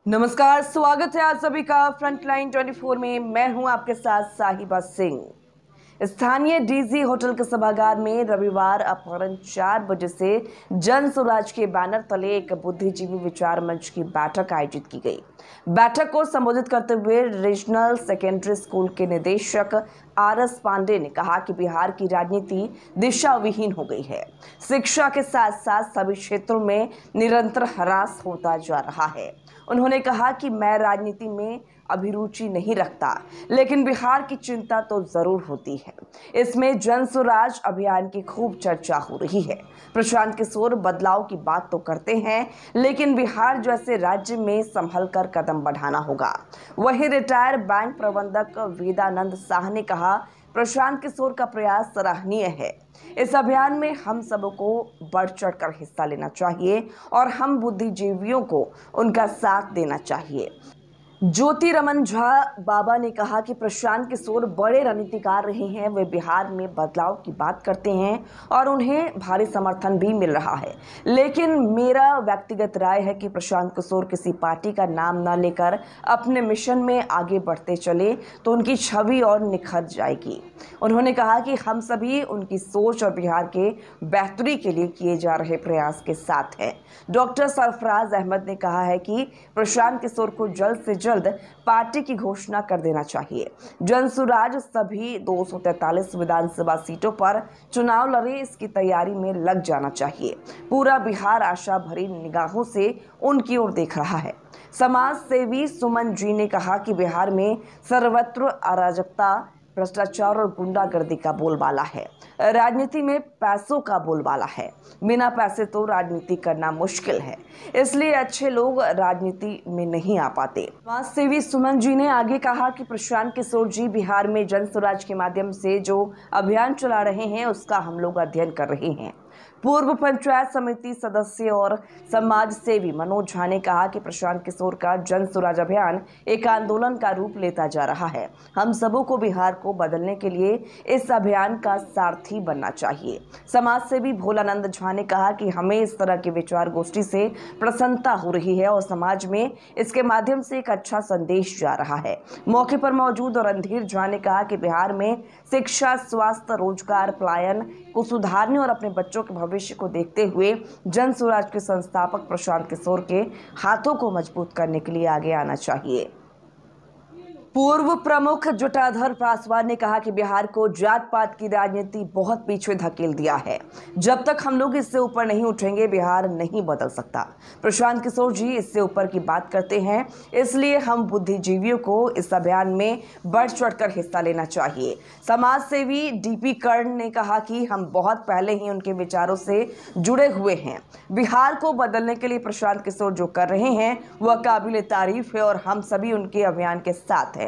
नमस्कार, स्वागत है आप सभी का फ्रंटलाइन 24 में। मैं हूं आपके साथ साहिबा सिंह। स्थानीय डीजी होटल के सभागार में रविवार अपराह्न 4 बजे से जन स्वराज के बैनर तले एक बुद्धिजीवी विचार मंच की बैठक आयोजित की गई। बैठक को संबोधित करते हुए रीजनल सेकेंडरी स्कूल के निदेशक RS पांडे ने कहा कि बिहार की राजनीति दिशा विहीन हो गई है। शिक्षा के साथ साथ सभी क्षेत्रों में निरंतर ह्रास होता जा रहा है। उन्होंने कहा कि मैं राजनीति में अभिरुचि नहीं रखता, लेकिन बिहार की चिंता तो जरूर होती है। इसमें जन स्वराज अभियान की खूब चर्चा हो रही है। प्रशांत किशोर बदलाव की बात तो करते हैं, लेकिन बिहार जैसे राज्य में संभल कर कदम बढ़ाना होगा। वहीं रिटायर्ड बैंक प्रबंधक वेदानंद शाह ने कहा, प्रशांत किशोर का प्रयास सराहनीय है। इस अभियान में हम सबको बढ़ चढ़कर हिस्सा लेना चाहिए और हम बुद्धिजीवियों को उनका साथ देना चाहिए। ज्योति रमन झा बाबा ने कहा कि प्रशांत किशोर बड़े रणनीतिकार रहे हैं। वे बिहार में बदलाव की बात करते हैं और उन्हें भारी समर्थन भी मिल रहा है, लेकिन मेरा व्यक्तिगत राय है कि प्रशांत किशोर किसी पार्टी का नाम न लेकर अपने मिशन में आगे बढ़ते चले तो उनकी छवि और निखर जाएगी। उन्होंने कहा कि हम सभी उनकी सोच और बिहार के बेहतरी के लिए किए जा रहे प्रयास के साथ हैं। डॉक्टर सरफराज अहमद ने कहा है कि प्रशांत किशोर को जल्द से जल्द पार्टी की घोषणा कर देना चाहिए। जन स्वराज सभी 243 विधानसभा सीटों पर चुनाव लड़े, इसकी तैयारी में लग जाना चाहिए। पूरा बिहार आशा भरी निगाहों से उनकी ओर देख रहा है। समाज सेवी सुमन जी ने कहा कि बिहार में सर्वत्र अराजकता, भ्रष्टाचार और गुंडागर्दी का बोलबाला है। राजनीति में पैसों का बोलबाला है। बिना पैसे तो राजनीति करना मुश्किल है, इसलिए अच्छे लोग राजनीति में नहीं आ पाते। समाज सेवी सुमन जी ने आगे कहा कि प्रशांत किशोर जी बिहार में जन स्वराज के माध्यम से जो अभियान चला रहे हैं, उसका हम लोग अध्ययन कर रहे हैं। पूर्व पंचायत समिति सदस्य और समाज सेवी मनोज झा ने कहा कि प्रशांत किशोर का जन स्वराज अभियान एक आंदोलन का रूप लेता जा रहा है। हम सबों को बिहार को बदलने के लिए इस अभियान का सारथी बनना चाहिए। समाज सेवी भोलानंद झा ने कहा कि हमें इस तरह की विचार गोष्ठी से प्रसन्नता हो रही है और समाज में इसके माध्यम से एक अच्छा संदेश जा रहा है। मौके पर मौजूद रणधीर झा ने कहा कि बिहार में शिक्षा, स्वास्थ्य, रोजगार, पलायन को सुधारने और अपने बच्चों के भविष्य को देखते हुए जन स्वराज के संस्थापक प्रशांत किशोर के हाथों को मजबूत करने के लिए आगे आना चाहिए। पूर्व प्रमुख जटाधर पासवान ने कहा कि बिहार को जात पात की राजनीति बहुत पीछे धकेल दिया है। जब तक हम लोग इससे ऊपर नहीं उठेंगे, बिहार नहीं बदल सकता। प्रशांत किशोर जी इससे ऊपर की बात करते हैं, इसलिए हम बुद्धिजीवियों को इस अभियान में बढ़ चढ़कर हिस्सा लेना चाहिए। समाज सेवी DP कर्ण ने कहा कि हम बहुत पहले ही उनके विचारों से जुड़े हुए हैं। बिहार को बदलने के लिए प्रशांत किशोर जो कर रहे हैं वह काबिल तारीफ है और हम सभी उनके अभियान के साथ हैं।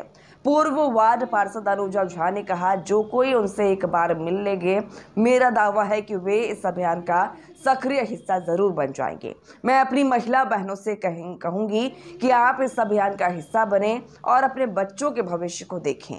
पूर्व वार्ड पार्षद अनुजा झा ने कहा, जो कोई उनसे एक बार मिल लेंगे, मेरा दावा है कि वे इस अभियान का सक्रिय हिस्सा जरूर बन जाएंगे। मैं अपनी महिला बहनों से कहूंगी कि आप इस अभियान का हिस्सा बने और अपने बच्चों के भविष्य को देखें।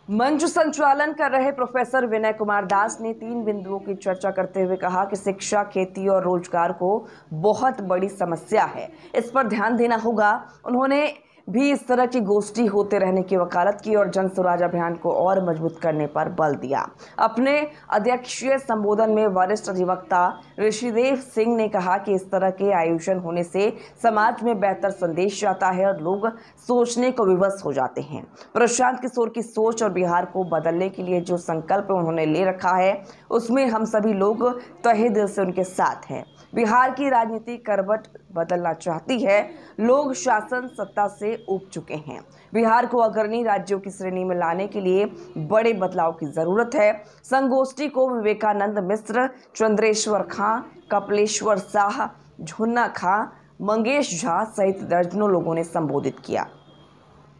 मंच संचालन कर रहे प्रोफेसर विनय कुमार दास ने 3 बिंदुओं की चर्चा करते हुए कहा कि शिक्षा, खेती और रोजगार को बहुत बड़ी समस्या है, इस पर ध्यान देना होगा। उन्होंने भी इस तरह की गोष्ठी होते रहने की वकालत की और जन स्वराज अभियान को और मजबूत करने पर बल दिया। अपने अध्यक्षीय संबोधन में वरिष्ठ अधिवक्ता ऋषिदेव सिंह ने कहा कि इस तरह के आयोजन होने से समाज में बेहतर संदेश जाता है और लोग सोचने को विवश हो जाते हैं। प्रशांत किशोर की सोच और बिहार को बदलने के लिए जो संकल्प उन्होंने ले रखा है, उसमें हम सभी लोग तहे दिल से उनके साथ हैं। बिहार की राजनीति करवट बदलना चाहती है। लोग शासन सत्ता से ऊब चुके हैं। बिहार को अग्रणी राज्यों की श्रेणी में लाने के लिए बड़े बदलाव की जरूरत है। संगोष्ठी को विवेकानंद मिश्र, चंद्रेश्वर खां, कपिलेश्वर शाह, झुन्ना खां, मंगेश झा सहित दर्जनों लोगों ने संबोधित किया।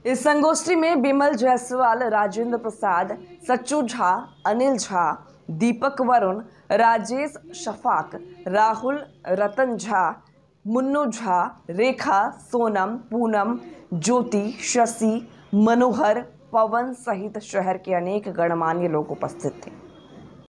इस संगोष्ठी में बिमल जायसवाल, राजेंद्र प्रसाद, सच्चू झा, अनिल झा, दीपक वरुण, राजेश शफाक, राहुल, रतन झा, मुन्नू झा, रेखा, सोनम, पूनम, ज्योति, शशि, मनोहर, पवन सहित शहर के अनेक गणमान्य लोग उपस्थित थे।